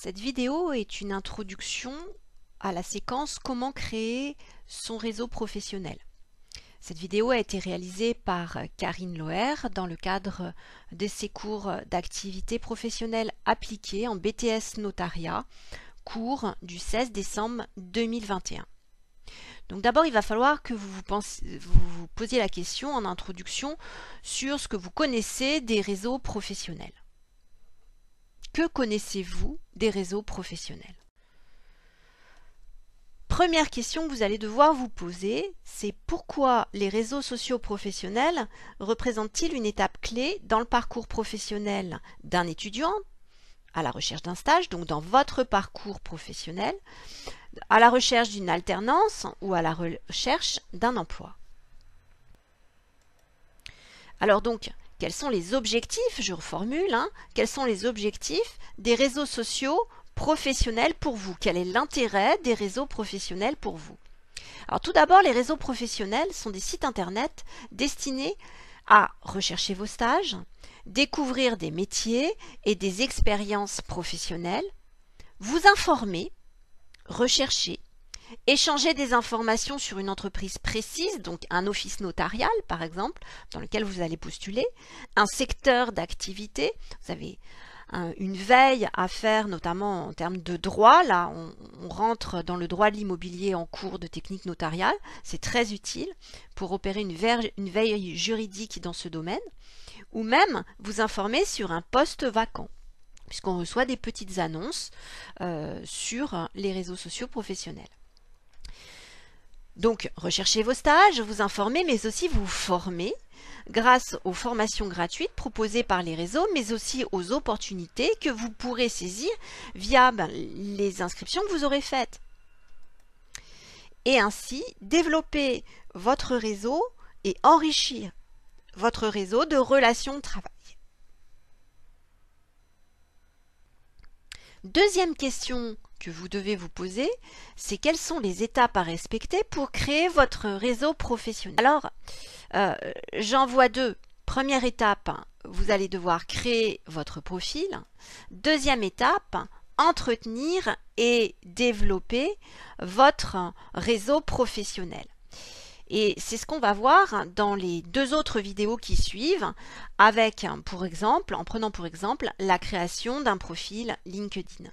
Cette vidéo est une introduction à la séquence Comment créer son réseau professionnel. Cette vidéo a été réalisée par Karine Loher dans le cadre de ses cours d'activité professionnelle appliquée en BTS Notariat, cours du 16 décembre 2021. Donc d'abord, il va falloir que vous vous posiez la question en introduction sur ce que vous connaissez des réseaux professionnels. Que connaissez-vous des réseaux professionnels? Première question que vous allez devoir vous poser, c'est pourquoi les réseaux sociaux professionnels représentent-ils une étape clé dans le parcours professionnel d'un étudiant à la recherche d'un stage, donc dans votre parcours professionnel, à la recherche d'une alternance ou à la recherche d'un emploi. Alors donc, quels sont les objectifs, je reformule, quels sont les objectifs des réseaux sociaux professionnels pour vous? Quel est l'intérêt des réseaux professionnels pour vous? Alors tout d'abord, les réseaux professionnels sont des sites internet destinés à rechercher vos stages, découvrir des métiers et des expériences professionnelles, vous informer, rechercher, échanger des informations sur une entreprise précise, donc un office notarial par exemple, dans lequel vous allez postuler, un secteur d'activité, vous avez une veille à faire notamment en termes de droit, là on rentre dans le droit de l'immobilier en cours de technique notariale, c'est très utile pour opérer une veille juridique dans ce domaine, ou même vous informer sur un poste vacant, puisqu'on reçoit des petites annonces sur les réseaux sociaux professionnels. Donc, recherchez vos stages, vous informez, mais aussi vous formez grâce aux formations gratuites proposées par les réseaux, mais aussi aux opportunités que vous pourrez saisir via les inscriptions que vous aurez faites. Et ainsi, développer votre réseau et enrichir votre réseau de relations de travail. Deuxième question que vous devez vous poser, c'est quelles sont les étapes à respecter pour créer votre réseau professionnel. Alors, j'en vois deux. Première étape, vous allez devoir créer votre profil. Deuxième étape, entretenir et développer votre réseau professionnel. Et c'est ce qu'on va voir dans les deux autres vidéos qui suivent avec, en prenant pour exemple la création d'un profil LinkedIn.